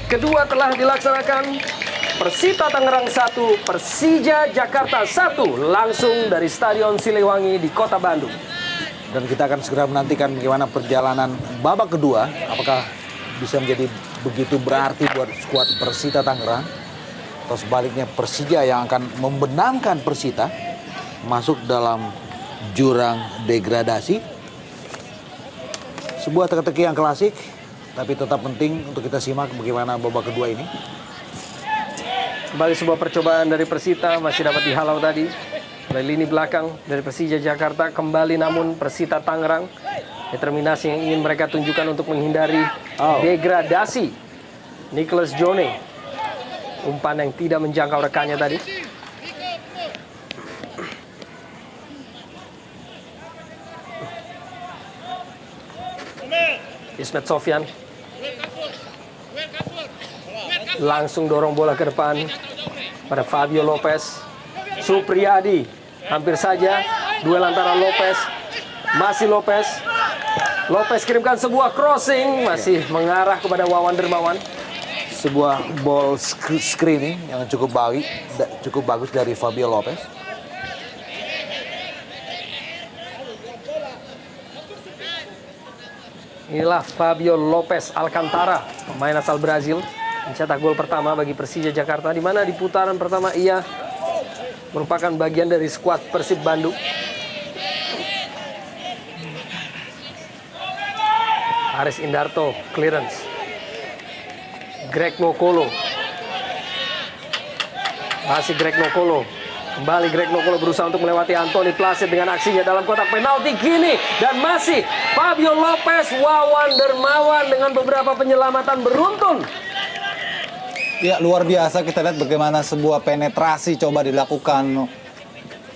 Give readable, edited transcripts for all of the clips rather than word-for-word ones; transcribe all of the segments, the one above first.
kedua telah dilaksanakan. Persita Tangerang 1, Persija Jakarta 1, langsung dari Stadion Siliwangi di Kota Bandung. Dan kita akan segera menantikan bagaimana perjalanan babak kedua. Apakah bisa menjadi begitu berarti buat skuad Persita Tangerang, atau sebaliknya Persija yang akan membenamkan Persita masuk dalam jurang degradasi. Sebuah teka-teki yang klasik, tapi tetap penting untuk kita simak bagaimana babak kedua ini. Kembali sebuah percobaan dari Persita, masih dapat dihalau tadi oleh lini belakang dari Persija Jakarta. Kembali namun Persita Tangerang, determinasi yang ingin mereka tunjukkan untuk menghindari degradasi. Nicholas Jone, umpan yang tidak menjangkau rekannya tadi. Ismet Sofyan langsung dorong bola ke depan pada Fabio Lopez. Supriyadi, hampir saja duel antara Lopez, masih Lopez. Lopez kirimkan sebuah crossing, masih mengarah kepada Wawan Dermawan. Sebuah ball screening yang cukup bagus dari Fabio Lopez. Inilah Fabio Lopez Alcantara, pemain asal Brazil, mencetak gol pertama bagi Persija Jakarta, di mana di putaran pertama ia merupakan bagian dari skuad Persib Bandung. Aris Indarto, clearance. Greg Nokolo. Masih Greg Nokolo. Kembali Greg Nokolo berusaha untuk melewati Anthony Placid dengan aksinya dalam kotak penalti kini. Dan masih Fabio Lopez, Wawan Dermawan dengan beberapa penyelamatan beruntun. Ya, luar biasa kita lihat bagaimana sebuah penetrasi coba dilakukan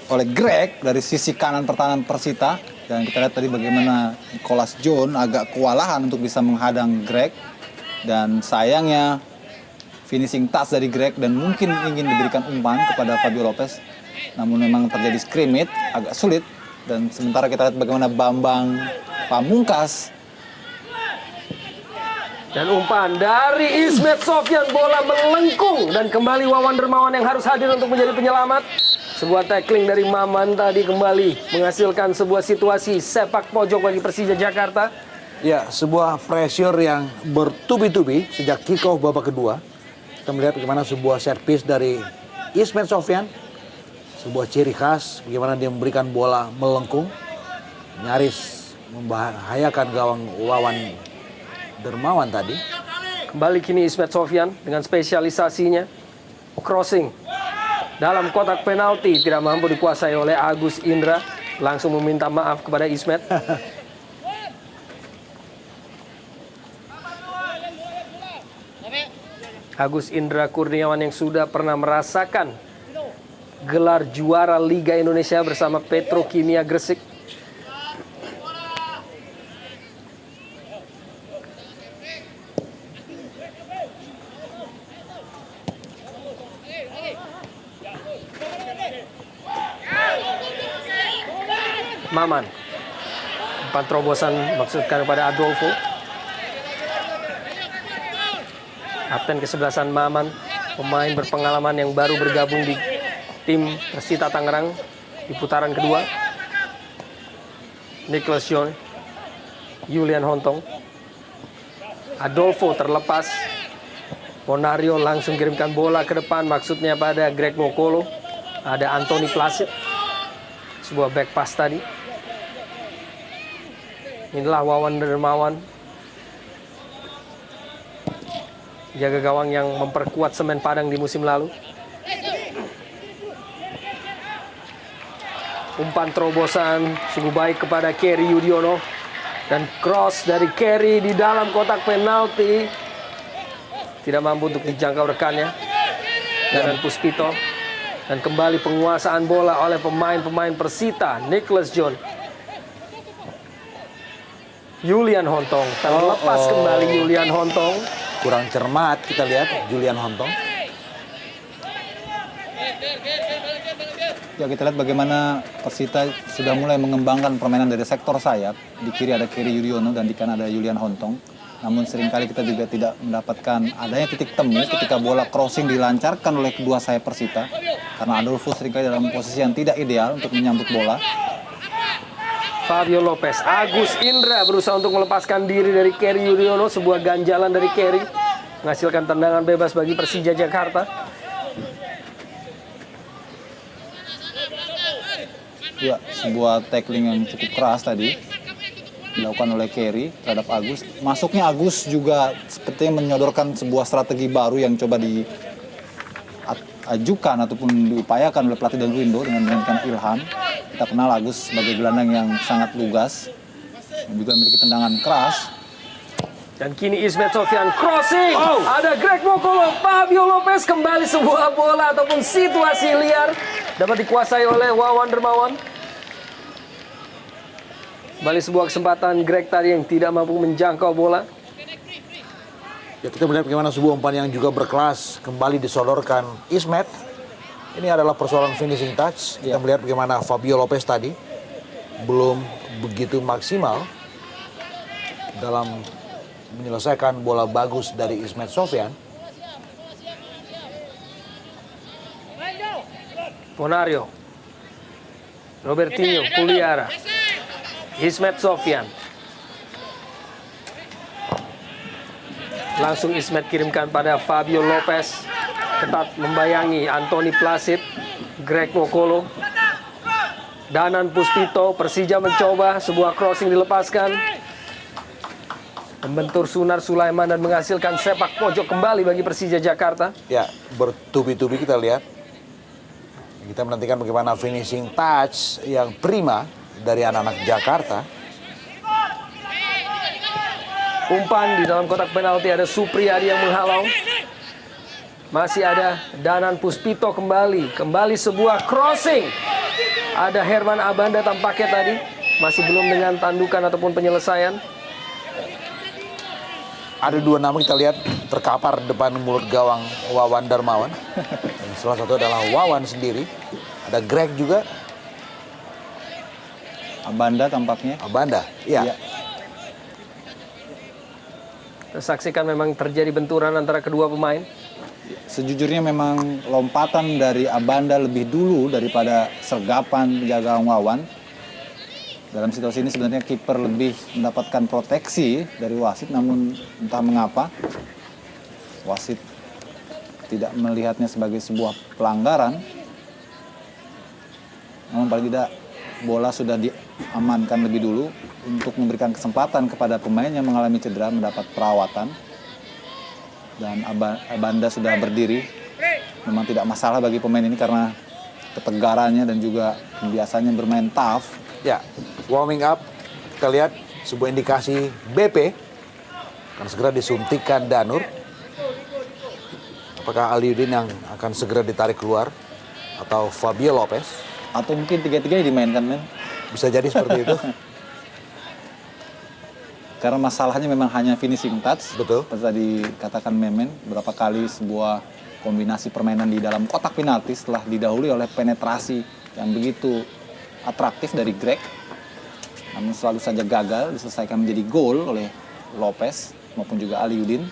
oleh Greg dari sisi kanan pertahanan Persita. Dan kita lihat tadi bagaimana Nicholas John agak kewalahan untuk bisa menghadang Greg. Dan sayangnya finishing touch dari Greg dan mungkin ingin diberikan umpan kepada Fabio Lopez. Namun memang terjadi scrimmage, agak sulit. Dan sementara kita lihat bagaimana Bambang Pamungkas. Dan umpan dari Ismet Sofyan, bola melengkung. Dan kembali Wawan Dermawan yang harus hadir untuk menjadi penyelamat. Sebuah tackling dari Maman tadi kembali menghasilkan sebuah situasi sepak pojok bagi Persija Jakarta. Ya, sebuah pressure yang bertubi-tubi sejak kick-off babak kedua. Kita melihat bagaimana sebuah set piece dari Ismet Sofyan. Sebuah ciri khas bagaimana dia memberikan bola melengkung. Nyaris membahayakan gawang Wawan Dermawan tadi. Kembali kini Ismet Sofyan dengan spesialisasinya crossing. Dalam kotak penalti tidak mampu dikuasai oleh Agus Indra. Langsung meminta maaf kepada Ismet. Agus Indra Kurniawan yang sudah pernah merasakan gelar juara Liga Indonesia bersama Petrokimia Gresik. Maman, umpan terobosan maksudkan kepada Adolfo. Kapten kesebelasan Maman, pemain berpengalaman yang baru bergabung di tim Persita Tangerang di putaran kedua. Nicholas John, Julian Hontong, Adolfo terlepas. Ponario langsung kirimkan bola ke depan, maksudnya pada Greg Nokolo. Ada Anthony Placid, sebuah back pass tadi. Inilah Wawan Dermawan, jaga gawang yang memperkuat Semen Padang di musim lalu. Umpan terobosan sungguh baik kepada Kerry Yudiono. Dan cross dari Kerry di dalam kotak penalti. Tidak mampu untuk dijangkau rekannya. Dan Puspito. Dan kembali penguasaan bola oleh pemain-pemain Persita. Nicholas John. Julian Hontong. Terlepas kembali Julian Hontong. Kurang cermat kita lihat Julian Hontong. Ya, kita lihat bagaimana Persita sudah mulai mengembangkan permainan dari sektor sayap. Di kiri ada Kerry Yudiono dan di kanan ada Julian Hontong. Namun seringkali kita juga tidak mendapatkan adanya titik temu ketika bola crossing dilancarkan oleh kedua sayap Persita. Karena Adolfo seringkali dalam posisi yang tidak ideal untuk menyambut bola. Fabio Lopez, Agus Indra berusaha untuk melepaskan diri dari Kerry Yudhoyono. Sebuah ganjalan dari Kerry menghasilkan tendangan bebas bagi Persija Jakarta. Ya, sebuah tackling yang cukup keras tadi dilakukan oleh Kerry terhadap Agus. Masuknya Agus juga sepertinya menyodorkan sebuah strategi baru yang coba diajukan ataupun diupayakan oleh pelatih Dan Windo dengan memainkan Ilham. Kita kenal Agus sebagai gelandang yang sangat lugas dan juga memiliki tendangan keras. Dan kini Ismet Sofyan crossing. Ada Greg Mokolo, Fabio Lopez kembali sebuah bola ataupun situasi liar dapat dikuasai oleh Wawan Dermawan. Kembali sebuah kesempatan Greg tadi yang tidak mampu menjangkau bola. Ya, kita melihat bagaimana sebuah umpan yang juga berkelas kembali disodorkan Ismet. Ini adalah persoalan finishing touch. Kita melihat bagaimana Fabio Lopez tadi belum begitu maksimal dalam menyelesaikan bola bagus dari Ismet Sofyan. Ponario, Robertinho, Puliara, Ismet Sofyan. Langsung Ismet kirimkan pada Fabio Lopez. Ketat membayangi Anthony Placid, Greg Mokolo, Danan Puspito. Persija mencoba, sebuah crossing dilepaskan. Membentur Sunar Sulaiman dan menghasilkan sepak pojok kembali bagi Persija Jakarta. Ya, bertubi-tubi kita lihat. Kita menantikan bagaimana finishing touch yang prima dari anak-anak Jakarta. Umpan di dalam kotak penalti, ada Supriyadi yang menghalau. Masih ada Danan Puspito kembali. Kembali sebuah crossing. Ada Herman Abanda tampaknya tadi. Masih belum dengan tandukan ataupun penyelesaian. Ada dua nama kita lihat terkapar depan mulut gawang Wawan Darmawan. Dan salah satu adalah Wawan sendiri. Ada Greg juga. Abanda tampaknya. Abanda, iya. Iya. Kita saksikan memang terjadi benturan antara kedua pemain. Sejujurnya memang lompatan dari Abanda lebih dulu daripada sergapan penjaga Wawan. Dalam situasi ini sebenarnya kiper lebih mendapatkan proteksi dari wasit, namun entah mengapa wasit tidak melihatnya sebagai sebuah pelanggaran. Namun paling tidak bola sudah diamankan lebih dulu untuk memberikan kesempatan kepada pemain yang mengalami cedera mendapat perawatan. Dan Abanda sudah berdiri. Memang tidak masalah bagi pemain ini karena ketegarannya dan juga kebiasaannya bermain tough. Ya, warming up. Kita lihat sebuah indikasi BP. Akan segera disuntikkan Danur. Apakah Aliudin yang akan segera ditarik keluar? Atau Fabio Lopez? Atau mungkin tiga-tiganya dimainkan, men. Bisa jadi seperti itu. Karena masalahnya memang hanya finishing touch. Betul. Seperti tadi katakan Memen, berapa kali sebuah kombinasi permainan di dalam kotak penalti setelah didahului oleh penetrasi yang begitu atraktif dari Greg. Namun selalu saja gagal diselesaikan menjadi gol oleh Lopez maupun juga Aliudin.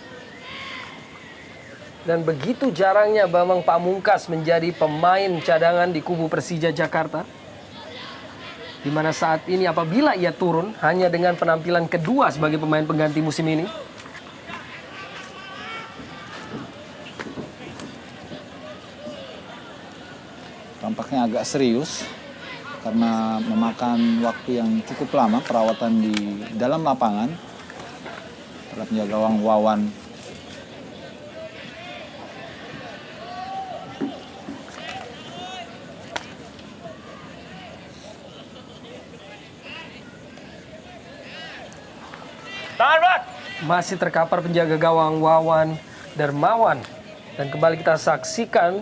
Dan begitu jarangnya Bambang Pamungkas menjadi pemain cadangan di kubu Persija Jakarta. Di mana saat ini apabila ia turun hanya dengan penampilan kedua sebagai pemain pengganti musim ini. Tampaknya agak serius karena memakan waktu yang cukup lama perawatan di dalam lapangan terhadap penjaga gawang Wawan. Masih terkapar penjaga gawang Wawan Dermawan. Dan kembali kita saksikan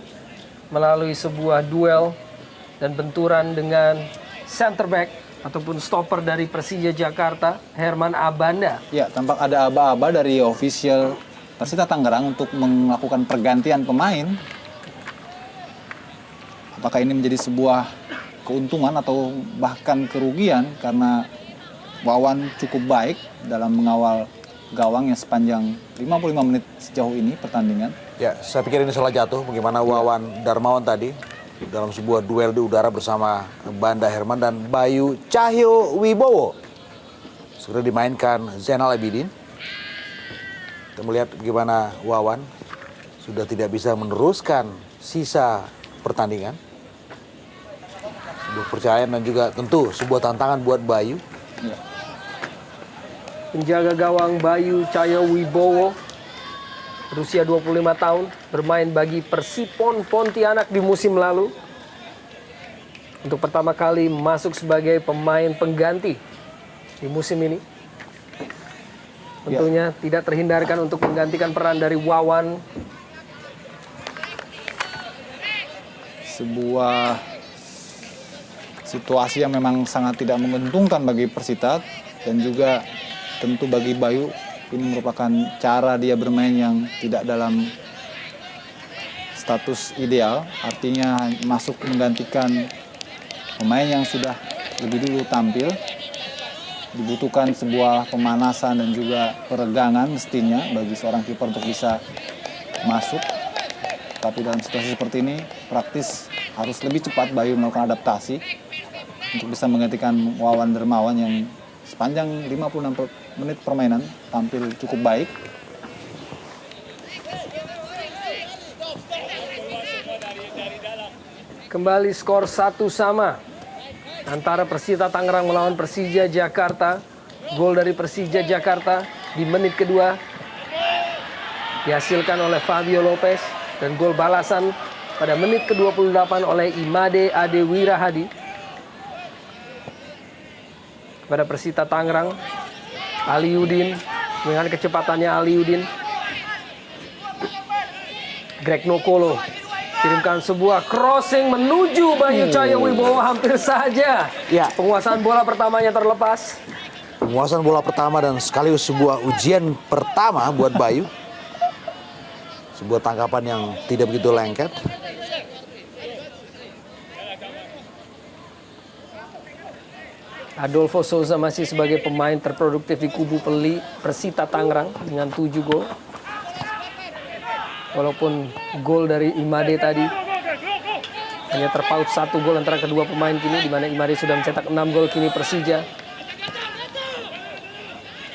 melalui sebuah duel dan benturan dengan center back ataupun stopper dari Persija Jakarta, Herman Abanda. Ya, tampak ada aba-aba dari official Persita Tangerang untuk melakukan pergantian pemain. Apakah ini menjadi sebuah keuntungan atau bahkan kerugian karena Wawan cukup baik dalam mengawal gawang yang sepanjang 55 menit sejauh ini pertandingan. Ya, saya pikir ini salah jatuh. Bagaimana Wawan Darmawan tadi dalam sebuah duel di udara bersama Banda Herman dan Bayu Cahyo Wibowo. Sudah dimainkan Zainal Abidin. Kita melihat bagaimana Wawan sudah tidak bisa meneruskan sisa pertandingan. Sebuah kepercayaan dan juga tentu sebuah tantangan buat Bayu. Ya. Penjaga gawang Bayu Cahyo Wibowo berusia 25 tahun, bermain bagi Persipon Pontianak di musim lalu. Untuk pertama kali masuk sebagai pemain pengganti di musim ini. Tentunya tidak terhindarkan untuk menggantikan peran dari Wawan. Sebuah situasi yang memang sangat tidak menguntungkan bagi Persita dan juga tentu bagi Bayu ini merupakan cara dia bermain yang tidak dalam status ideal, artinya masuk menggantikan pemain yang sudah lebih dulu tampil. Dibutuhkan sebuah pemanasan dan juga peregangan mestinya bagi seorang kiper untuk bisa masuk. Tapi dalam situasi seperti ini praktis harus lebih cepat Bayu melakukan adaptasi untuk bisa menggantikan Wawan Darmawan yang sepanjang 56 menit permainan tampil cukup baik. Kembali skor 1-1 antara Persita Tangerang melawan Persija Jakarta. Gol dari Persija Jakarta di menit kedua dihasilkan oleh Fabio Lopez dan gol balasan pada menit ke-28 oleh Imade Adewira Hadi. Pada Persita Tangerang, Aliudin dengan kecepatannya Aliudin. Greg Nokolo kirimkan sebuah crossing menuju Bayu Cahyo Wibowo, hampir saja. Ya. Penguasaan bola pertamanya terlepas. Penguasaan bola pertama dan sekaligus sebuah ujian pertama buat Bayu. Sebuah tangkapan yang tidak begitu lengket. Adolfo Souza masih sebagai pemain terproduktif di kubu Persita Tangerang dengan 7 gol. Walaupun gol dari Imade tadi hanya terpaut 1 gol antara kedua pemain kini, di mana Imade sudah mencetak 6 gol, kini Persija.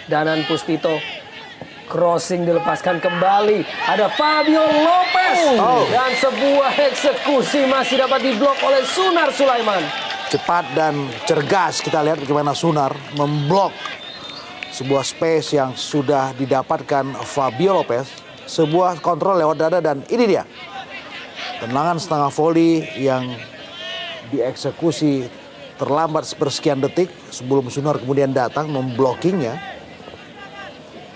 Danan Puspito, crossing dilepaskan kembali. Ada Fabio Lopez dan sebuah eksekusi masih dapat diblok oleh Sunar Sulaiman. Cepat dan cergas kita lihat bagaimana Sunar memblok sebuah space yang sudah didapatkan Fabio Lopez. Sebuah kontrol lewat dada dan ini dia. Tendangan setengah volley yang dieksekusi terlambat sepersekian detik sebelum Sunar kemudian datang memblokingnya.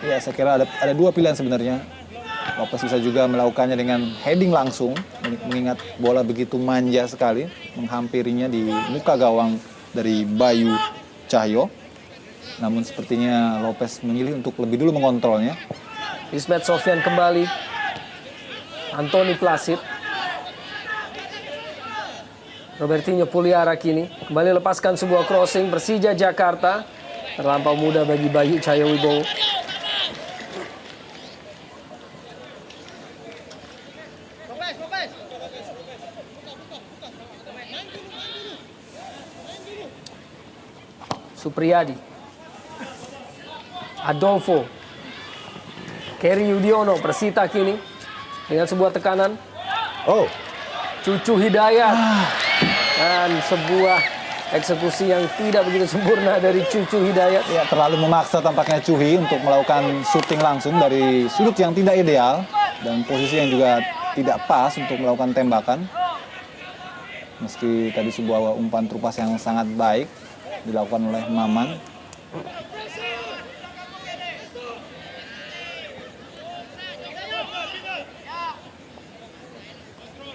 Ya, saya kira ada dua pilihan sebenarnya. Lopez bisa juga melakukannya dengan heading langsung, mengingat bola begitu manja sekali, menghampirinya di muka gawang dari Bayu Cahyo. Namun sepertinya Lopez memilih untuk lebih dulu mengontrolnya. Ismet Sofyan kembali. Anthony Placid. Robertinho Puliara kini kembali lepaskan sebuah crossing. Persija Jakarta terlampau mudah bagi Bayu Cahyo Wibowo. Supriyadi, Adolfo, Kerry Yudiono, Persita kini dengan sebuah tekanan. Cucu Hidayat dan sebuah eksekusi yang tidak begitu sempurna dari Cucu Hidayat. Ya, terlalu memaksa tampaknya Cuhi untuk melakukan syuting langsung dari sudut yang tidak ideal dan posisi yang juga tidak pas untuk melakukan tembakan. Meski tadi sebuah umpan terupas yang sangat baik dilakukan oleh Maman.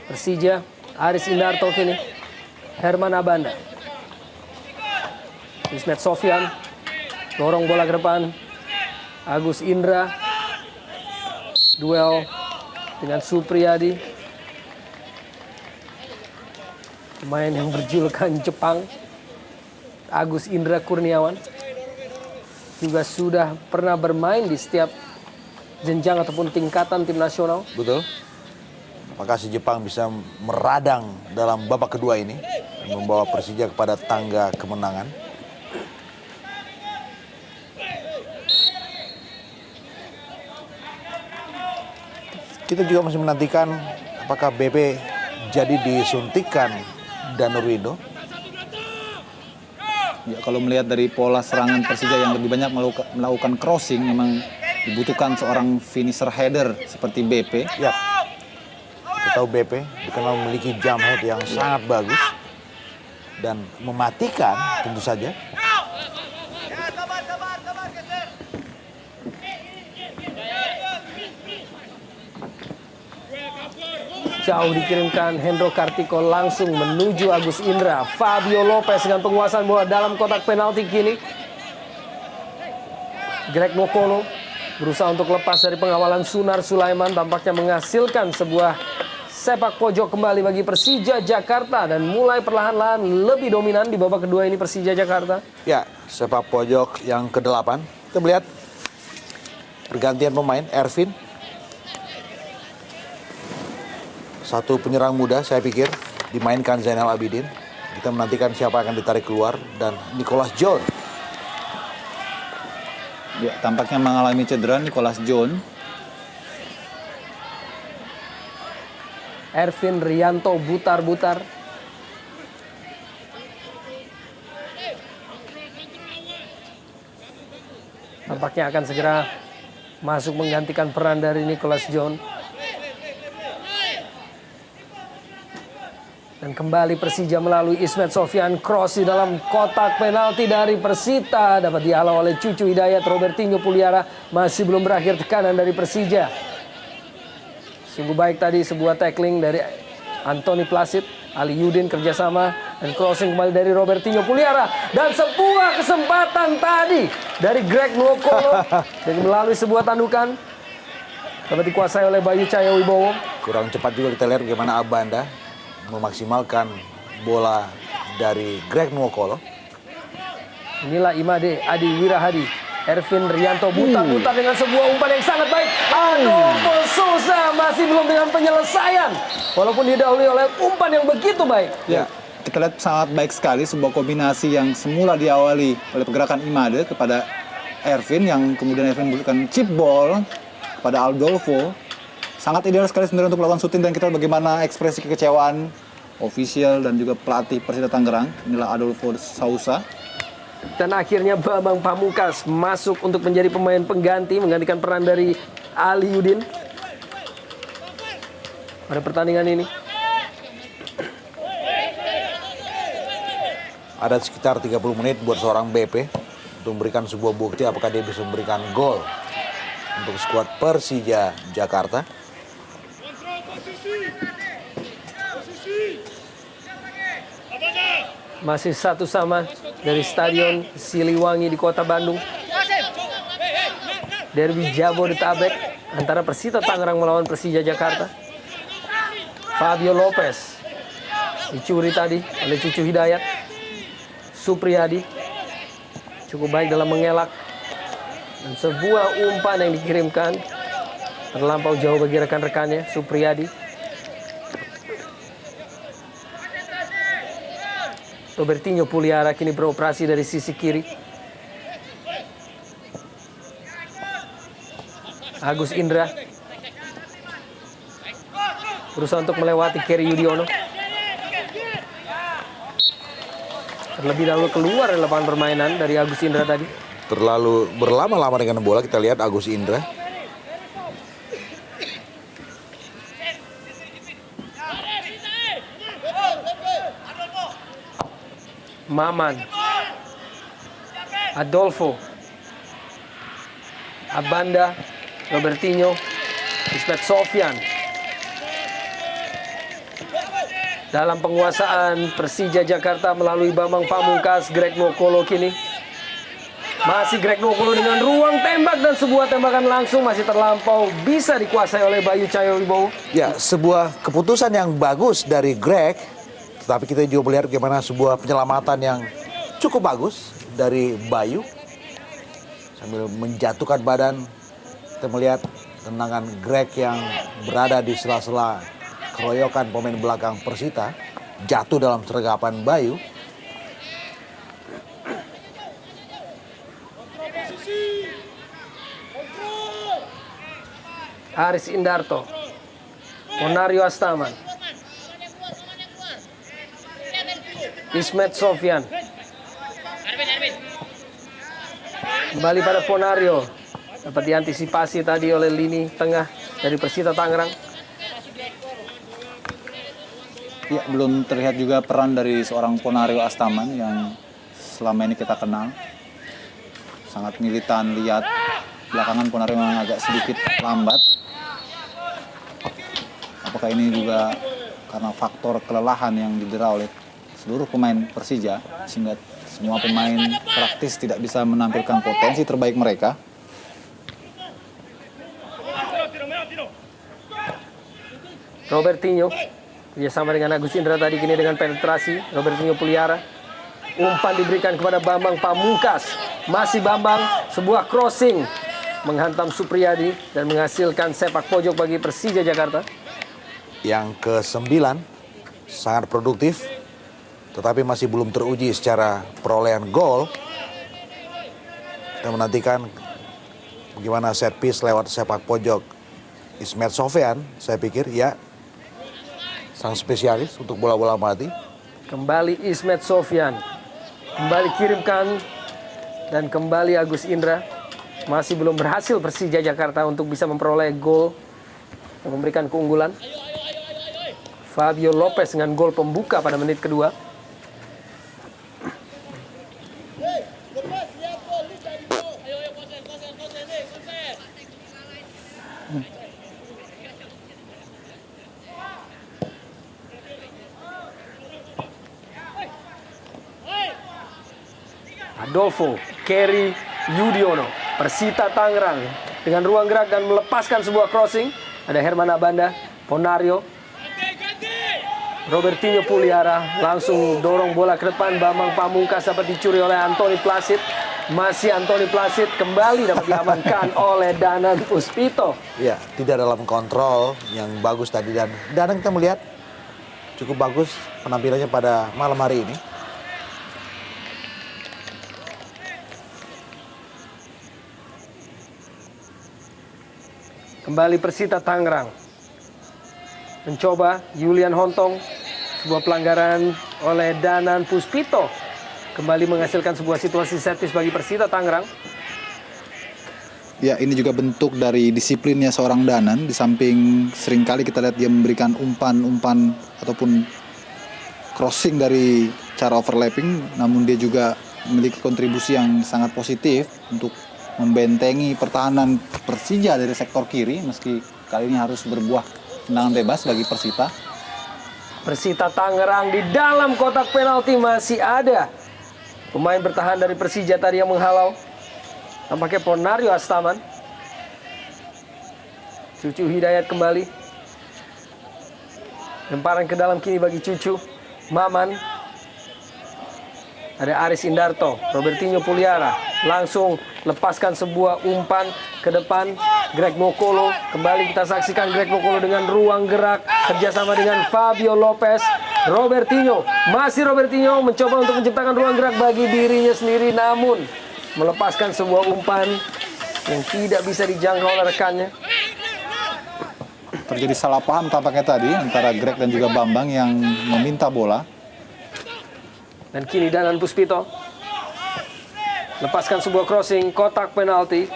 Persija, Aris Indarto kini, Herman Abanda, Ismet Sofyan, dorong bola ke depan, Agus Indra, duel dengan Supriyadi, pemain yang berjulukan Jepang, Agus Indra Kurniawan. juga sudah pernah bermain di setiap jenjang ataupun tingkatan tim nasional. Betul. Apakah si Jepang bisa meradang dalam babak kedua ini dan membawa Persija kepada tangga kemenangan? Kita juga masih menantikan apakah BP jadi disuntikan Danurindo. Ya, kalau melihat dari pola serangan Persija yang lebih banyak melakukan crossing, memang dibutuhkan seorang finisher header seperti BP. Ya, kita tahu BP dikenal memiliki jump head yang sangat bagus dan mematikan tentu saja. Jauh dikirimkan Hendro Kartiko langsung menuju Agus Indra. Fabio Lopez dengan penguasaan bola dalam kotak penalti kini. Greg Nwokolo berusaha untuk lepas dari pengawalan Sunar Sulaiman, tampaknya menghasilkan sebuah sepak pojok kembali bagi Persija Jakarta dan mulai perlahan-lahan lebih dominan di babak kedua ini Persija Jakarta. Ya, sepak pojok yang ke-8. Kita melihat pergantian pemain, Ervin. Satu penyerang muda saya pikir dimainkan Zainal Abidin. Kita menantikan siapa akan ditarik keluar dan Nicholas John. Ya, tampaknya mengalami cedera Nicholas John. Ervin Rianto butar-butar. Tampaknya akan segera masuk menggantikan peran dari Nicholas John. Dan kembali Persija melalui Ismet Sofyan, cross di dalam kotak penalti dari Persita. Dapat dihalau oleh Cucu Hidayat. Robertinho Puliara masih belum berakhir tekanan dari Persija. Sungguh baik tadi sebuah tackling dari Anthony Placid. Ali Yudin kerjasama dan crossing kembali dari Robertinho Puliara. Dan sebuah kesempatan tadi dari Greg Nwokolo. Dan melalui sebuah tandukan dapat dikuasai oleh Bayu Cahaya Wibowo. Kurang cepat juga kita lihat bagaimana Abanda memaksimalkan bola dari Greg Nwokolo. Inilah Imade Adi Wirahadi. Ervin Rianto buta-buta dengan sebuah umpan yang sangat baik. Adolfo Souza masih belum dengan penyelesaian. Walaupun didahului oleh umpan yang begitu baik. Ya, kita lihat sangat baik sekali sebuah kombinasi yang semula diawali oleh pergerakan Imade kepada Ervin, yang kemudian Ervin memberikan chip ball kepada Adolfo. Sangat ideal sekali sebenarnya untuk melakukan syuting, dan kita lihat bagaimana ekspresi kekecewaan ofisial dan juga pelatih Persita Tangerang. Inilah Adolfo Souza. Dan akhirnya Bambang Pamungkas masuk untuk menjadi pemain pengganti, menggantikan peran dari Ali Yudin pada pertandingan ini. Ada sekitar 30 menit buat seorang BP untuk memberikan sebuah bukti apakah dia bisa memberikan gol untuk skuad Persija Jakarta. Masih 1-1 dari Stadion Siliwangi di Kota Bandung. Derby Jabodetabek antara Persita Tangerang melawan Persija Jakarta. Fabio Lopez dicuri tadi oleh Cucu Hidayat. Supriyadi cukup baik dalam mengelak. Dan sebuah umpan yang dikirimkan terlampau jauh bagi rekan-rekannya. Supriyadi. Robertinho Puliara kini beroperasi dari sisi kiri. Agus Indra berusaha untuk melewati Kerry Yudiono. Terlebih dahulu keluar dari lapangan permainan dari Agus Indra tadi. Terlalu berlama-lama dengan bola, kita lihat Agus Indra. Maman, Adolfo, Abanda, Robertinho, Ismet Sofyan. Dalam penguasaan Persija Jakarta melalui Bambang Pamungkas, Greg Nwokolo kini. Masih Greg Nwokolo dengan ruang tembak dan sebuah tembakan langsung masih terlampau bisa dikuasai oleh Bayu Cahaya Wibowo. Ya, sebuah keputusan yang bagus dari Greg. Tapi kita juga melihat bagaimana sebuah penyelamatan yang cukup bagus dari Bayu. sambil menjatuhkan badan. Kita melihat tendangan Greg yang berada di sela-sela keroyokan pemain belakang Persita jatuh dalam sergapan Bayu. Aris Indarto, Ponario Astaman, Ismet Sofyan. Kembali pada Ponario. Dapat diantisipasi tadi oleh lini tengah dari Persita Tangerang. Ya, belum terlihat juga peran dari seorang Ponario Astaman yang selama ini kita kenal. Sangat militan, lihat belakangan Ponario memang agak sedikit lambat. Apakah ini juga karena faktor kelelahan yang didera oleh seluruh pemain Persija sehingga semua pemain praktis tidak bisa menampilkan potensi terbaik mereka? Robertinho kerjasama dengan Agus Indra tadi, kini dengan penetrasi Robertinho pelihara. Umpan diberikan kepada Bambang Pamungkas. Masih Bambang, sebuah crossing menghantam Supriyadi dan menghasilkan sepak pojok bagi Persija Jakarta. Yang ke-9 sangat produktif, tetapi masih belum teruji secara perolehan gol. Kita menantikan bagaimana set piece lewat sepak pojok Ismet Sofyan, saya pikir ya sang spesialis untuk bola-bola mati. Kembali Ismet Sofyan, kembali kirimkan dan kembali Agus Indra. Masih belum berhasil Persija Jakarta untuk bisa memperoleh gol yang memberikan keunggulan. Fabio Lopez dengan gol pembuka pada menit kedua. Adolfo, Kerry Yudiono, Persita Tangerang dengan ruang gerak dan melepaskan sebuah crossing. Ada Herman Abanda, Ponario, Robertinho pelihara, langsung dorong bola ke depan. Bambang Pamungkas dapat dicuri oleh Anthony Placid. Masih Anthony Placid, kembali dapat diamankan oleh Danan Puspito. Ya, tidak dalam kontrol yang bagus tadi, dan Danan kita melihat cukup bagus penampilannya pada malam hari ini. Kembali Persita Tangerang mencoba Julian Hontong, sebuah pelanggaran oleh Danan Puspito kembali menghasilkan sebuah situasi set piece bagi Persita Tangerang. Ya, ini juga bentuk dari disiplinnya seorang Danan. Di samping seringkali kita lihat dia memberikan umpan-umpan ataupun crossing dari cara overlapping, namun dia juga memiliki kontribusi yang sangat positif untuk membentengi pertahanan Persija dari sektor kiri, meski kali ini harus berbuah tendangan bebas bagi Persita. Persita Tangerang di dalam kotak penalti masih ada pemain bertahan dari Persija tadi yang menghalau. Tampaknya Ponario Astaman. Cucu Hidayat kembali. Lemparan ke dalam kini bagi Cucu. Maman. Ada Aris Indarto, Robertinho Puliara. Langsung lepaskan sebuah umpan ke depan. Greg Nokolo, kembali kita saksikan Greg Nokolo dengan ruang gerak kerjasama dengan Fabio Lopez. Robertinho, masih Robertinho mencoba untuk menciptakan ruang gerak bagi dirinya sendiri, namun melepaskan sebuah umpan yang tidak bisa dijangkau oleh rekannya. Terjadi salah paham tampaknya tadi antara Greg dan juga Bambang yang meminta bola. Dan kini Danan Puspito lepaskan sebuah crossing kotak penalti.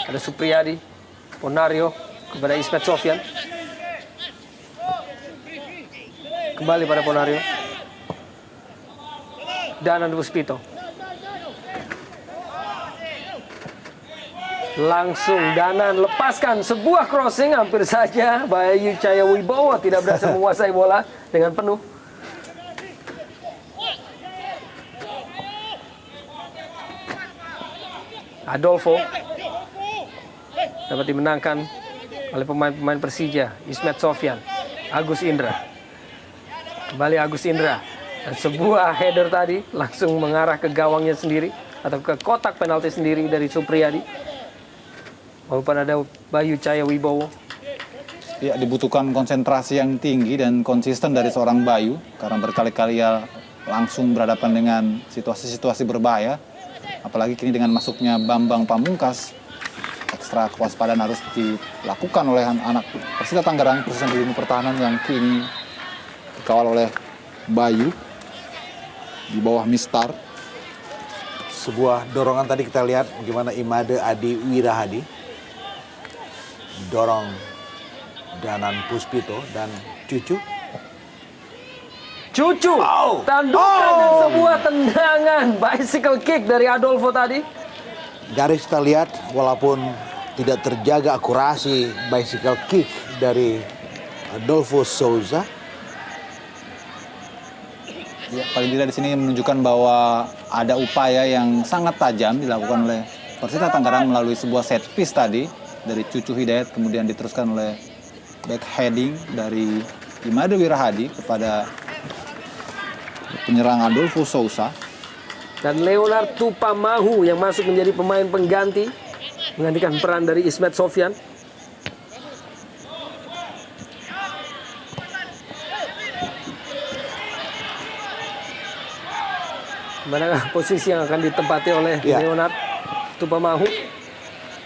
Ada Supriyadi, Ponario kepada Ismet Sofyan. Kembali pada Ponario. Danan Puspito. Langsung Danan lepaskan sebuah crossing, hampir saja Bayu Cahaya Wibowo tidak berhasil menguasai bola dengan penuh. Adolfo dapat dimenangkan oleh pemain-pemain Persija. Ismet Sofyan, Agus Indra. Kembali Agus Indra. Dan sebuah header tadi langsung mengarah ke gawangnya sendiri. atau ke kotak penalti sendiri dari Supriyadi. Walaupun ada Bayu Cahaya Wibowo. Ya, dibutuhkan konsentrasi yang tinggi dan konsisten dari seorang Bayu karena berkali-kali ya langsung berhadapan dengan situasi-situasi berbahaya. Apalagi kini dengan masuknya Bambang Pamungkas, ekstra kewaspadaan harus dilakukan oleh anak Persita Tangerang, khususnya di lini pertahanan yang kini dikawal oleh Bayu di bawah Mistar. Sebuah dorongan tadi kita lihat bagaimana Imade Adi Wirahadi dorong Danan Puspito dan Cucu. Tandukan dan sebuah tendangan bicycle kick dari Adolfo tadi. Garis kita lihat walaupun tidak terjaga akurasi bicycle kick dari Adolfo Souza. Ya, paling tidak di sini menunjukkan bahwa ada upaya yang sangat tajam dilakukan oleh Persita Tangerang melalui sebuah set piece tadi dari Cucu Hidayat, kemudian diteruskan oleh back heading dari Imade Wirahadi kepada penyerang Adolfo Souza. Dan Leonard Tupamahu yang masuk menjadi pemain pengganti, menggantikan peran dari Ismet Sofyan. Manakah posisi yang akan ditempati oleh Leonard Tupamahu?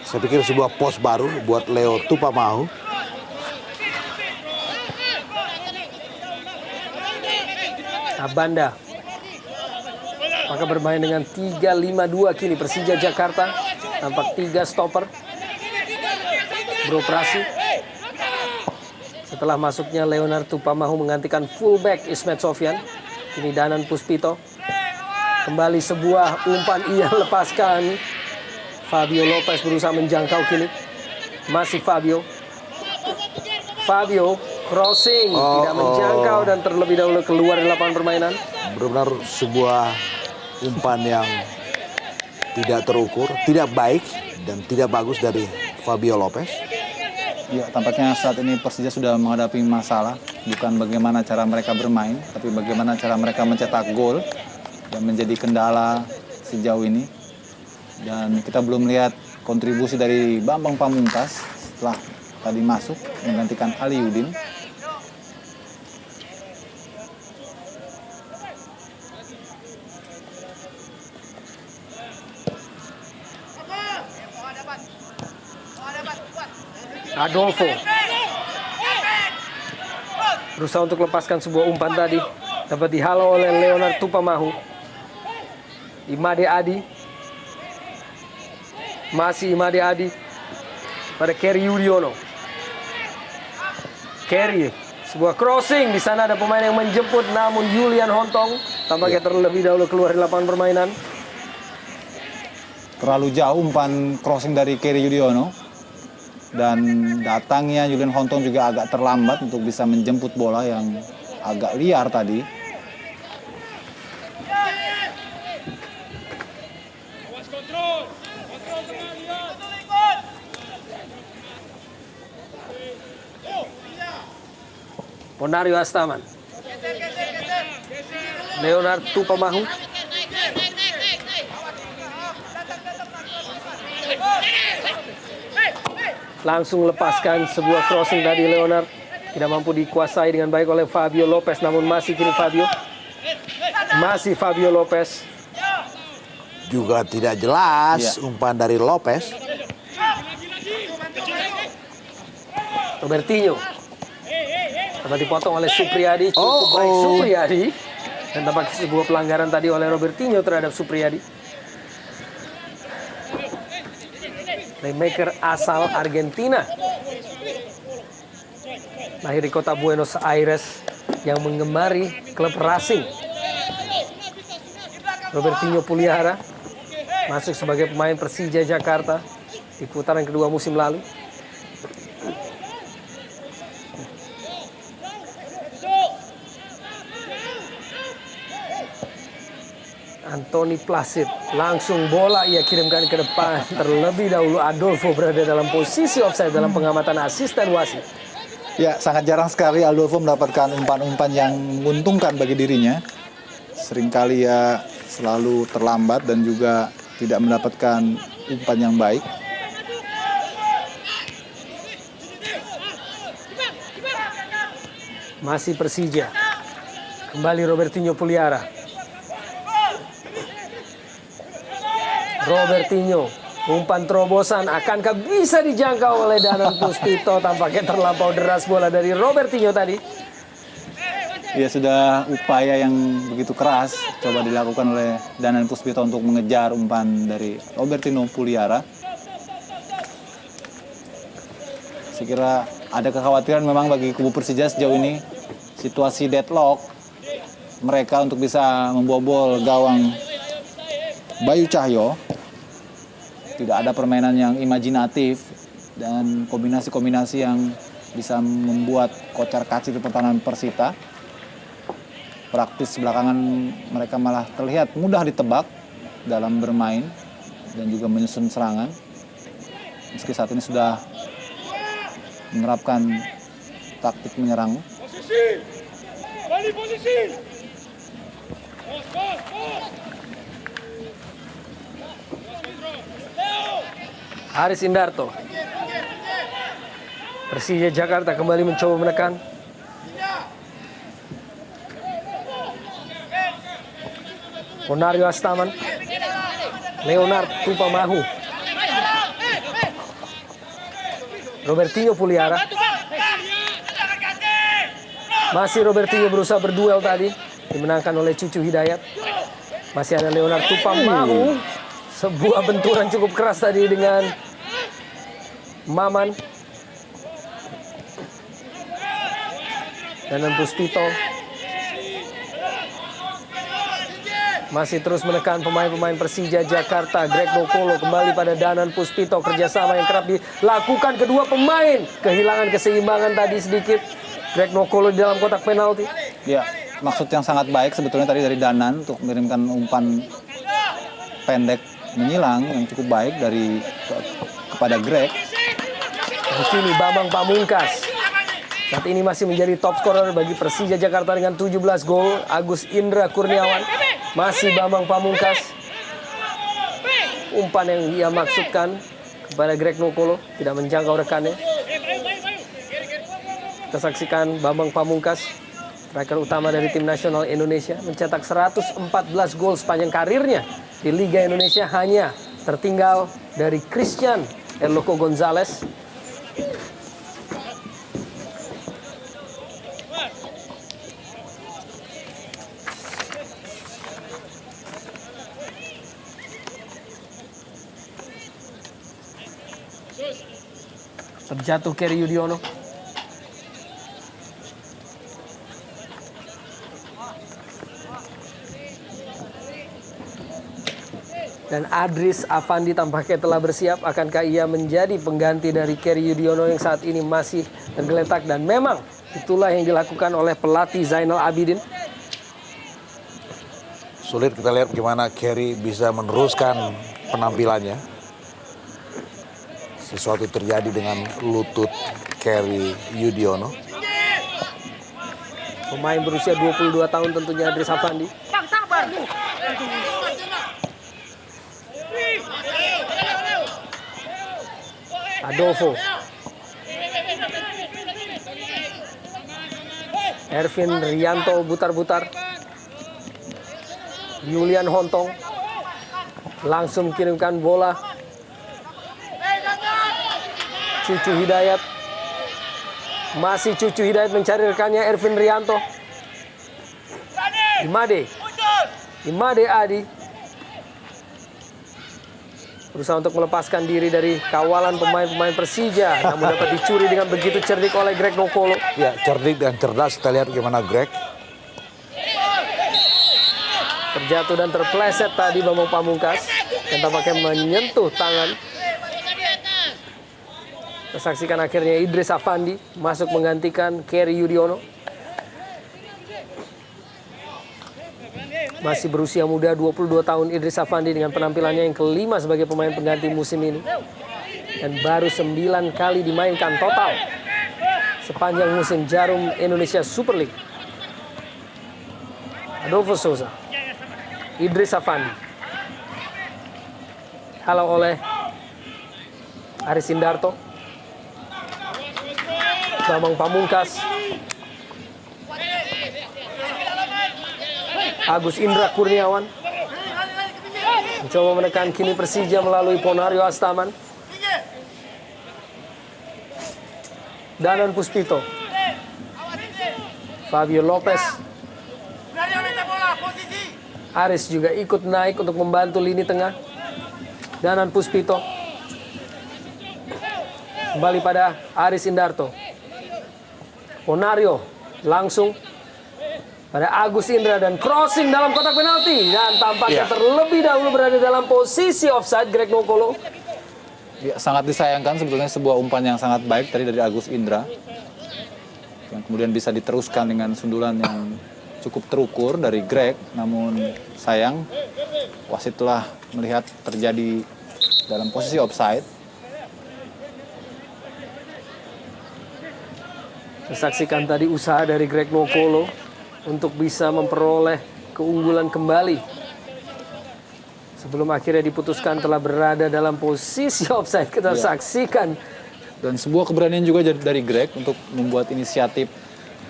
Saya pikir sebuah pos baru buat Leo Tupamahu. Abanda. Maka bermain dengan 3-5-2 kini Persija Jakarta. Tampak 3 stopper beroperasi. Setelah masuknya Leonard Tupamahu menggantikan fullback Ismet Sofyan. Kini Danan Puspito. Kembali sebuah umpan ia lepaskan. Fabio Lopez berusaha menjangkau kini. Masih Fabio crossing, tidak menjangkau dan terlebih dahulu keluar dari lapangan permainan. Benar-benar sebuah umpan yang tidak terukur, tidak baik dan tidak bagus dari Fabio Lopez. Ya, tampaknya saat ini Persija sudah menghadapi masalah, bukan bagaimana cara mereka bermain, tapi bagaimana cara mereka mencetak gol yang menjadi kendala sejauh ini. Dan kita belum melihat kontribusi dari Bambang Pamungkas setelah tadi masuk menggantikan Ali Udin. Adolfo berusaha untuk lepaskan sebuah umpan tadi, dapat dihalau oleh Leonard Tupamahu. Imade Adi, masih Imade Adi pada Kerry Yudhoyono. Kerry, sebuah crossing, di sana ada pemain yang menjemput, namun Julian Hontong tampaknya terlebih dahulu keluar dari lapangan permainan. Terlalu jauh umpan crossing dari Kerry Yudhoyono. Dan datangnya Julian Hontong juga agak terlambat untuk bisa menjemput bola yang agak liar tadi. Ponario Astaman, Leonard Tupamahu, langsung lepaskan sebuah crossing tadi. Leonard tidak mampu dikuasai dengan baik oleh Fabio Lopez, namun masih kini Fabio Lopez. Juga tidak jelas umpan dari Lopez. Robertinho dapat dipotong oleh Supriyadi. Cukup baik Supriyadi. Dan tampak sebuah pelanggaran tadi oleh Robertinho terhadap Supriyadi. Playmaker asal Argentina, lahir di kota Buenos Aires, yang mengemari klub Racing. Robertinho Puliara masuk sebagai pemain Persija Jakarta di putaran kedua musim lalu. Anthony Placid, langsung bola ia kirimkan ke depan. Terlebih dahulu Adolfo berada dalam posisi offside dalam pengamatan asisten wasit. Ya, sangat jarang sekali Adolfo mendapatkan umpan-umpan yang menguntungkan bagi dirinya. Seringkali ya selalu terlambat dan juga tidak mendapatkan umpan yang baik. Masih Persija. Kembali Robertinho Puliara. Robertinho, umpan terobosan akankah bisa dijangkau oleh Danan Puspito? Tampaknya terlampau deras bola dari Robertinho tadi. Ya sudah upaya yang begitu keras coba dilakukan oleh Danan Puspito untuk mengejar umpan dari Robertinho Puliara. Saya kira ada kekhawatiran memang bagi kubu Persija sejauh ini. Situasi deadlock mereka untuk bisa membobol gawang Bayu Cahyo. Tidak ada permainan yang imajinatif dan kombinasi-kombinasi yang bisa membuat kocar-kacir pertahanan Persita. Praktis belakangan mereka malah terlihat mudah ditebak dalam bermain dan juga menyusun serangan. Meski saat ini sudah menerapkan taktik menyerang. Posisi. Haris Indarto. Persija Jakarta kembali mencoba menekan. Ponario Astaman. Leonard Tupamahu. Robertinho Puliara. Masih Robertinho berusaha berduel tadi. Dimenangkan oleh Cucu Hidayat. Masih ada Leonard Tupamahu. Sebuah benturan cukup keras tadi dengan Maman. Danan Puspito. Masih terus menekan pemain-pemain Persija Jakarta. Greg Nokolo kembali pada Danan Puspito. Kerjasama yang kerap dilakukan kedua pemain. Kehilangan keseimbangan tadi sedikit. Greg Nokolo di dalam kotak penalti. Ya, maksud yang sangat baik sebetulnya tadi dari Danan untuk mengirimkan umpan pendek menyilang yang cukup baik kepada Greg. Dan kini Bambang Pamungkas. Saat ini masih menjadi top scorer bagi Persija Jakarta dengan 17 gol. Agus Indra Kurniawan. Masih Bambang Pamungkas. Umpan yang ia maksudkan kepada Greg Nokolo tidak menjangkau rekannya. Kita saksikan Bambang Pamungkas, striker utama dari tim nasional Indonesia, mencetak 114 gol sepanjang karirnya di Liga Indonesia, hanya tertinggal dari Christian Erloko Gonzalez. Terjatuh Kerry Yudiono. Dan Adris Afandi tampaknya telah bersiap. Akankah ia menjadi pengganti dari Kerry Yudiono yang saat ini masih tergeletak? Dan memang itulah yang dilakukan oleh pelatih Zainal Abidin. Sulit kita lihat bagaimana Kerry bisa meneruskan penampilannya. Sesuatu terjadi dengan lutut Kerry Yudiono. Pemain berusia 22 tahun tentunya Adris Afandi. Adolfo. Ervin Rianto butar-butar. Julian Hontong. Langsung kirimkan bola. Cucu Hidayat. Masih Cucu Hidayat mencari rekannya Ervin Rianto. Imade Adi. Berusaha untuk melepaskan diri dari kawalan pemain-pemain Persija. Namun dapat dicuri dengan begitu cerdik oleh Greg Nokolo. Ya, cerdik dan cerdas. Kita lihat bagaimana Greg. Terjatuh dan terpleset tadi Bambang Pamungkas. Dan tampaknya menyentuh tangan. Kita saksikan akhirnya Idris Afandi masuk menggantikan Kerry Yudiono. Masih berusia muda, 22 tahun Idris Afandi dengan penampilannya yang kelima sebagai pemain pengganti musim ini. Dan baru 9 kali dimainkan total sepanjang musim Jarum Indonesia Super League. Adolfo Souza, Idris Afandi. dihalau oleh Aris Indarto. Bambang Pamungkas. Agus Indra Kurniawan. Mencoba menekan kini Persija melalui Ponario Astaman. Danan Puspito. Fabio Lopez. Aris juga ikut naik untuk membantu lini tengah. Danan Puspito. Kembali pada Aris Indarto. Ponario langsung pada Agus Indra dan crossing dalam kotak penalti. Dan tampaknya terlebih dahulu berada dalam posisi offside Greg Nokolo. Ya, sangat disayangkan sebetulnya sebuah umpan yang sangat baik tadi dari Agus Indra. Yang kemudian bisa diteruskan dengan sundulan yang cukup terukur dari Greg. Namun sayang wasit telah melihat terjadi dalam posisi offside. Saksikan tadi usaha dari Greg Nokolo untuk bisa memperoleh keunggulan kembali. Sebelum akhirnya diputuskan telah berada dalam posisi offside. Kita saksikan. Dan sebuah keberanian juga dari Greg untuk membuat inisiatif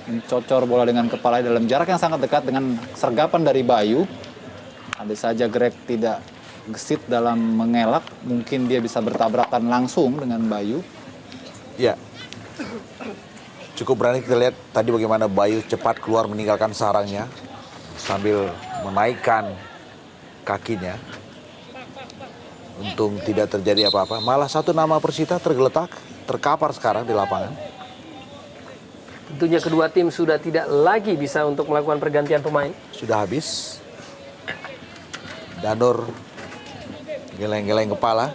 mencocor bola dengan kepala dalam jarak yang sangat dekat dengan sergapan dari Bayu. Andai saja Greg tidak gesit dalam mengelak, mungkin dia bisa bertabrakan langsung dengan Bayu. Ya. Cukup berani kita lihat tadi bagaimana Bayu cepat keluar meninggalkan sarangnya sambil menaikkan kakinya. Untung tidak terjadi apa-apa. Malah satu nama Persita tergeletak, terkapar sekarang di lapangan. Tentunya kedua tim sudah tidak lagi bisa untuk melakukan pergantian pemain. Sudah habis. Danur geleng-geleng kepala.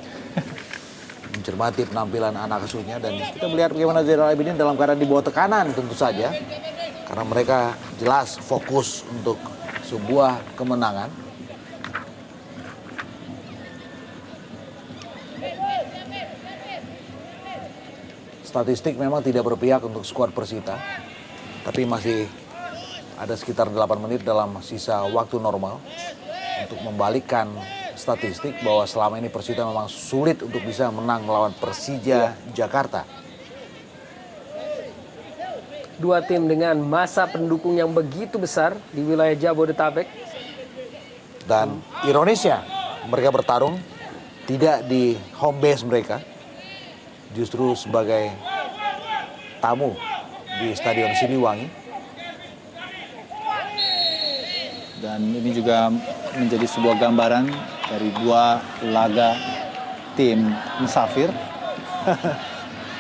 Mencermati penampilan anak asuhnya dan kita melihat bagaimana Zainal Abidin dalam keadaan di bawah tekanan tentu saja karena mereka jelas fokus untuk sebuah kemenangan. Statistik memang tidak berpihak untuk skuad Persita, tapi masih ada sekitar 8 menit dalam sisa waktu normal untuk membalikkan statistik bahwa selama ini Persita memang sulit untuk bisa menang melawan Persija Jakarta. Dua tim dengan masa pendukung yang begitu besar di wilayah Jabodetabek. Dan ironisnya mereka bertarung tidak di home base mereka, justru sebagai tamu di Stadion Siliwangi. Dan ini juga menjadi sebuah gambaran dari dua laga tim musafir.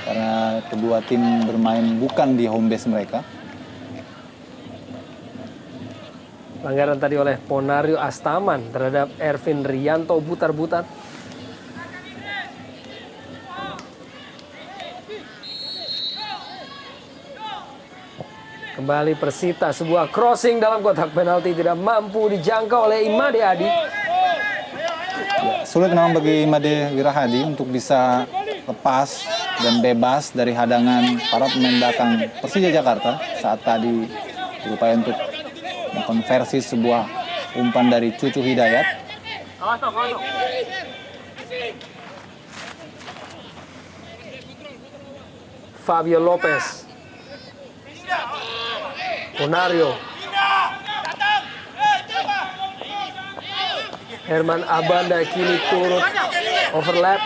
Karena kedua tim bermain bukan di home base mereka. Pelanggaran tadi oleh Ponario Astaman terhadap Ervin Rianto Butar-Butar. Kembali Persita, sebuah crossing dalam kotak penalti tidak mampu dijangkau oleh Imade Adi. Ya, sulit memang bagi Imade Wirahadi untuk bisa lepas dan bebas dari hadangan para pemain belakang Persija Jakarta saat tadi berupaya untuk mengkonversi sebuah umpan dari Cucu Hidayat. Fabio Lopez. Ponario. Herman Abanda kini turut overlap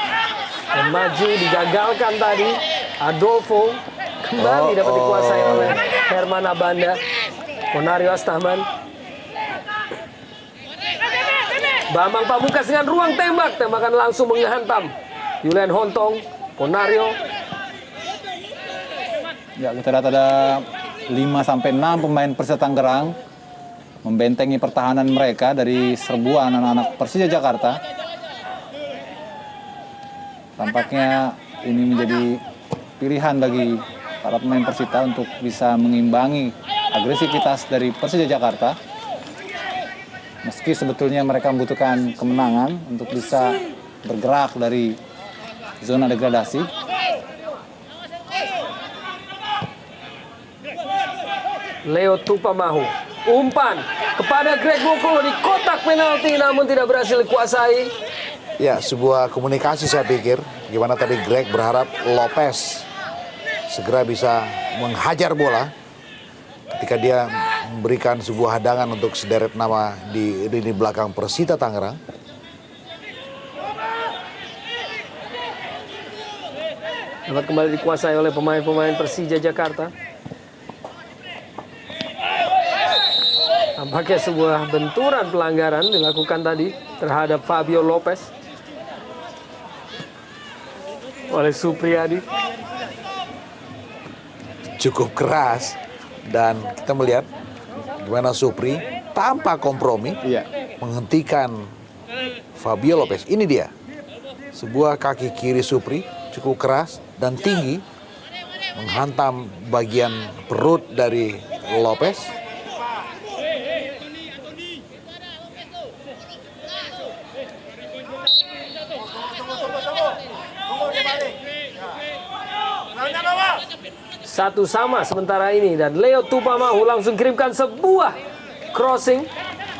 dan maju digagalkan tadi. Adolfo kembali dapat dikuasai oleh Herman Abanda. Ponario Astaman. Bambang Pamungkas dengan ruang tembak, tembakan langsung menghantam Julian Hontong. Ponario. Ya, kita lihat ada 5-6 pemain Persita Tangerang membentengi pertahanan mereka dari serbuan anak-anak Persija Jakarta. Tampaknya ini menjadi pilihan bagi para pemain Persita untuk bisa mengimbangi agresivitas dari Persija Jakarta. Meski sebetulnya mereka membutuhkan kemenangan untuk bisa bergerak dari zona degradasi. Leo Tupamahu. Umpan kepada Greg Nokolo di kotak penalti namun tidak berhasil dikuasai. Ya, sebuah komunikasi saya pikir. Gimana tadi Greg berharap Lopez segera bisa menghajar bola ketika dia memberikan sebuah hadangan untuk sederet nama di lini belakang Persita Tangerang. Dapat kembali dikuasai oleh pemain-pemain Persija Jakarta. Tampaknya sebuah benturan pelanggaran dilakukan tadi terhadap Fabio Lopez oleh Supriyadi. Cukup keras dan kita melihat gimana Supri tanpa kompromi Iya. menghentikan Fabio Lopez. Ini dia, sebuah kaki kiri Supri cukup keras dan tinggi menghantam bagian perut dari Lopez. Satu sama sementara ini dan Leo Tupamahu langsung kirimkan sebuah crossing.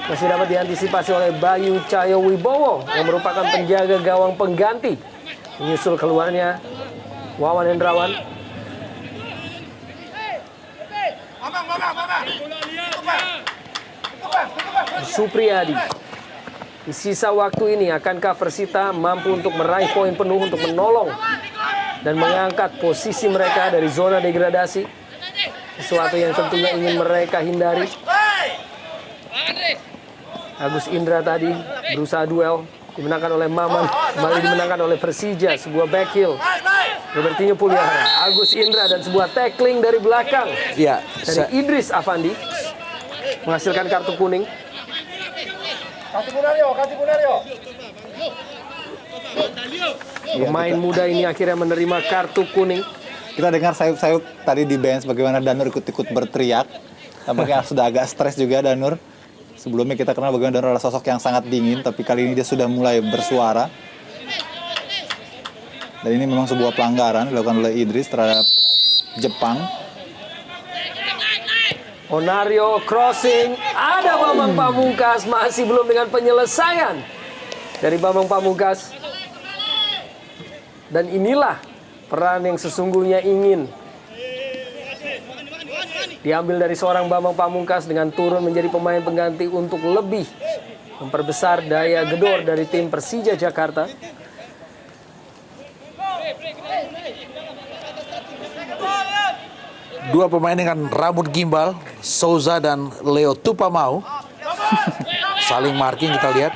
Masih dapat diantisipasi oleh Bayu Cahyo Wibowo yang merupakan penjaga gawang pengganti. Menyusul keluarnya Wawan Hendrawan. Supriyadi. Di sisa waktu ini akankah Persita mampu untuk meraih poin penuh untuk menolong dan mengangkat posisi mereka dari zona degradasi? Sesuatu yang tentunya ingin mereka hindari. Agus Indra tadi berusaha duel, dimenangkan oleh Maman, kembali dimenangkan oleh Persija, sebuah back heel. Robertinho Puliara, Agus Indra dan sebuah tackling dari belakang Ya, dari Idris Afandi menghasilkan kartu kuning. Pemain muda ini akhirnya menerima kartu kuning. Kita dengar sayup-sayup tadi di bench bagaimana Danur ikut-ikut berteriak. Tampaknya sudah agak stres juga Danur. Sebelumnya kita kenal bagaimana Danur adalah sosok yang sangat dingin, tapi kali ini dia sudah mulai bersuara. Dan ini memang sebuah pelanggaran dilakukan oleh Idris terhadap Jepang. Onario crossing, ada Bambang Pamungkas, masih belum dengan penyelesaian dari Bambang Pamungkas. Dan inilah peran yang sesungguhnya ingin diambil dari seorang Bambang Pamungkas dengan turun menjadi pemain pengganti untuk lebih memperbesar daya gedor dari tim Persija Jakarta. dua pemain dengan rambut gimbal, Souza dan Leo Tupamahu, saling marking kita lihat.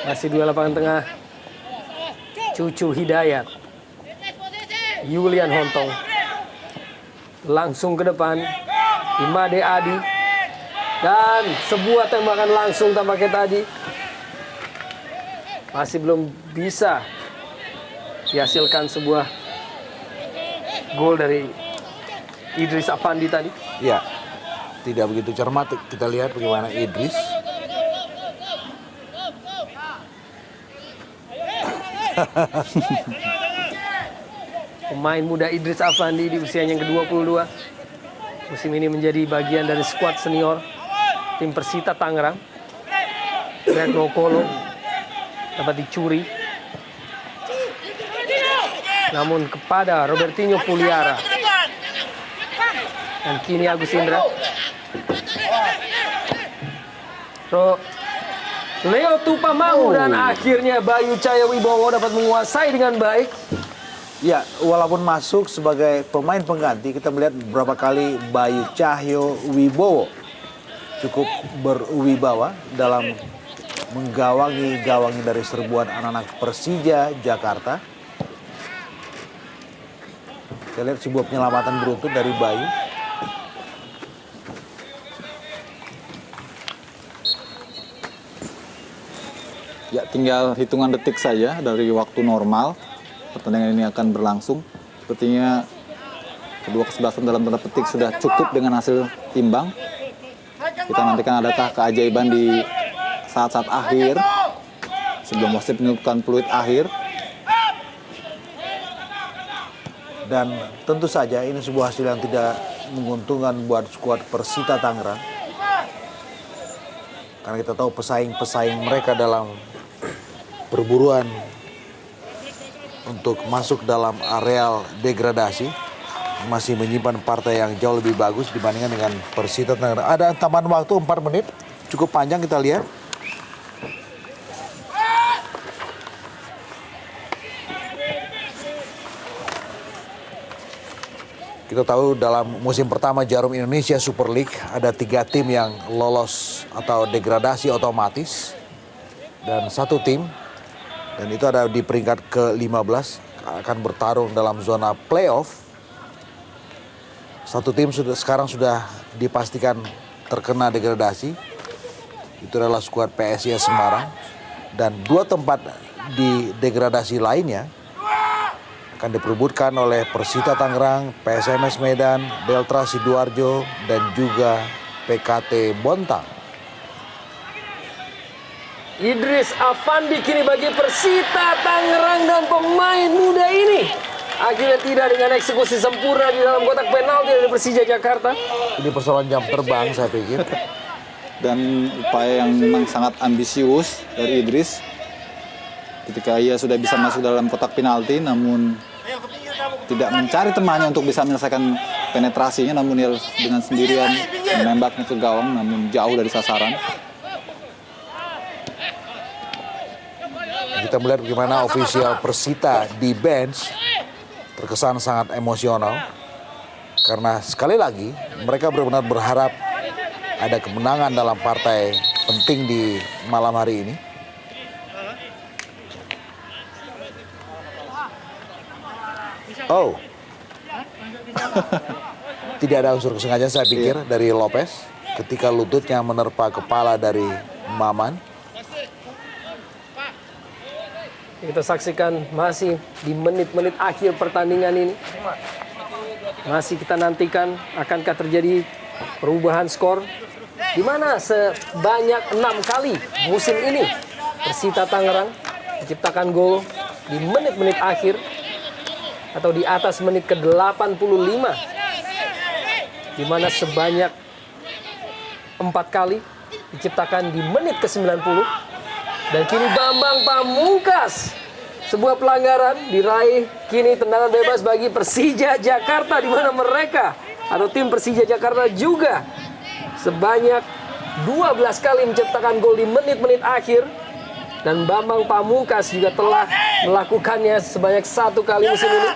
Masih dua lapangan tengah. Cucu Hidayat, Yulian Hontong, langsung ke depan, Imade Adi, dan sebuah tembakan langsung tampaknya tadi. Masih belum bisa dihasilkan sebuah gol dari Idris Afandi tadi. Ya, tidak begitu cermat. Kita lihat bagaimana Idris. Pemain muda Idris Afandi di usianya yang ke-22. Musim ini menjadi bagian dari skuad senior tim Persita Tangerang. Retno Kolo dapat dicuri. Namun kepada Robertinho Puliara. Dan kini Agus Indra. Leo Tupamahu dan akhirnya Bayu Cahyo Wibowo dapat menguasai dengan baik. Ya, walaupun masuk sebagai pemain pengganti, kita melihat beberapa kali Bayu Cahyo Wibowo cukup berwibawa dalam menggawangi dari serbuan anak-anak Persija Jakarta. Kita lihat sebuah penyelamatan beruntun dari Bayu. Ya, tinggal hitungan detik saja dari waktu normal. Pertandingan ini akan berlangsung. Sepertinya kedua kesebelasan dalam tanda petik sudah cukup dengan hasil imbang. Kita nantikan adakah keajaiban di saat-saat akhir sebelum wasit meniupkan peluit akhir. Dan tentu saja ini sebuah hasil yang tidak menguntungkan buat skuad Persita Tangerang. Karena kita tahu pesaing-pesaing mereka dalam perburuan untuk masuk dalam areal degradasi masih menyimpan partai yang jauh lebih bagus dibandingkan dengan Persita Tangerang. Ada tambahan waktu 4 menit, cukup panjang kita lihat. Kita tahu dalam musim pertama Jarum Indonesia Super League ada 3 tim yang lolos atau degradasi otomatis dan 1 tim, dan itu ada di peringkat ke-15 akan bertarung dalam zona playoff. 1 tim sekarang sudah dipastikan terkena degradasi, itu adalah skuad PSIS Semarang, dan 2 tempat di degradasi lainnya akan diperebutkan oleh Persita Tangerang, PSMS Medan, Delta Sidoarjo, dan juga PKT Bontang. Idris Afandi kini bagi Persita Tangerang, dan pemain muda ini akhirnya tidak dengan eksekusi sempurna di dalam kotak penalti dari Persija Jakarta. Ini persoalan jam terbang saya pikir. Dan upaya yang memang sangat ambisius dari Idris ketika ia sudah bisa masuk dalam kotak penalti, namun tidak mencari temannya untuk bisa menyelesaikan penetrasinya, namun ia dengan sendirian menembaknya ke gawang namun jauh dari sasaran. Kita melihat bagaimana ofisial Persita di bench terkesan sangat emosional karena sekali lagi mereka benar-benar berharap ada kemenangan dalam partai penting di malam hari ini. Oh, tidak ada unsur kesengajaan saya pikir dari Lopez ketika lututnya menerpa kepala dari Maman. Kita saksikan masih di menit-menit akhir pertandingan ini. Masih kita nantikan akankah terjadi perubahan skor, di mana sebanyak 6 kali musim ini Persita Tangerang menciptakan gol di menit-menit akhir atau di atas menit ke-85, di mana sebanyak 4 kali diciptakan di menit ke-90. Dan kini Bambang Pamungkas, sebuah pelanggaran diraih, kini tendangan bebas bagi Persija Jakarta, di mana mereka atau tim Persija Jakarta juga sebanyak 12 kali menciptakan gol di menit-menit akhir. Dan Bambang Pamungkas juga telah melakukannya sebanyak 1 kali musim ini.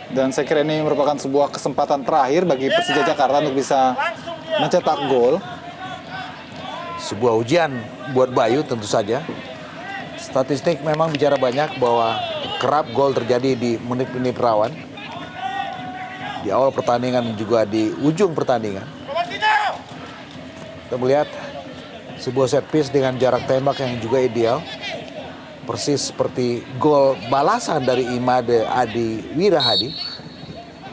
Dan saya kira ini merupakan sebuah kesempatan terakhir bagi Persija Jakarta untuk bisa mencetak gol. Sebuah ujian buat Bayu tentu saja. Statistik memang bicara banyak bahwa kerap gol terjadi di menit-menit rawan. Di awal pertandingan dan juga di ujung pertandingan. Kita melihat sebuah set piece dengan jarak tembak yang juga ideal. Persis seperti gol balasan dari Imade Adi Wirahadi.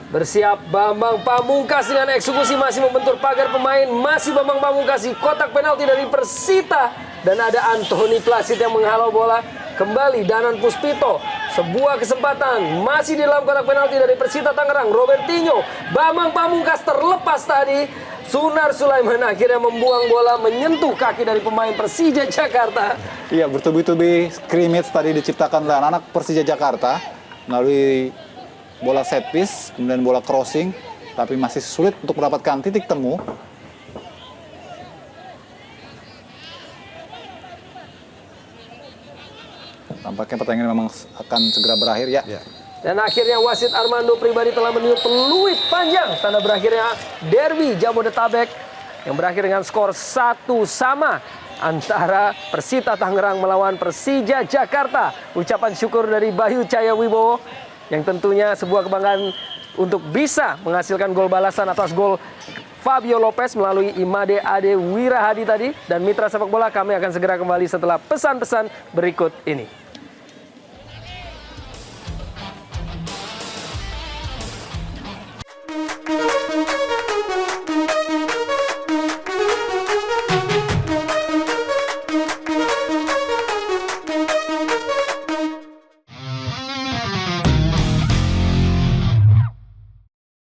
Bersiap Bambang Pamungkas dengan eksekusi, masih membentur pagar pemain. Masih Bambang Pamungkas di kotak penalti dari Persita. Dan ada Anthony Placid yang menghalau bola. Kembali Danan Puspito. Sebuah kesempatan masih di dalam kotak penalti dari Persita Tangerang. Robertinho, Bambang Pamungkas terlepas tadi. Sunar Sulaiman akhirnya membuang bola menyentuh kaki dari pemain Persija Jakarta. Iya, bertubi-tubi scrimmage tadi diciptakan oleh anak Persija Jakarta melalui bola set piece, kemudian bola crossing, tapi masih sulit untuk mendapatkan titik temu. Tampaknya pertandingan memang akan segera berakhir ya. Dan akhirnya wasit Armando Pribadi telah meniup peluit panjang tanda berakhirnya derby Jabodetabek yang berakhir dengan skor 1-1 antara Persita Tangerang melawan Persija Jakarta. Ucapan syukur dari Bayu Cahaya Wibowo yang tentunya sebuah kebanggaan untuk bisa menghasilkan gol balasan atas gol Fabio Lopez melalui Imade Ade Wirahadi tadi. Dan mitra sepak bola, kami akan segera kembali setelah pesan-pesan berikut ini.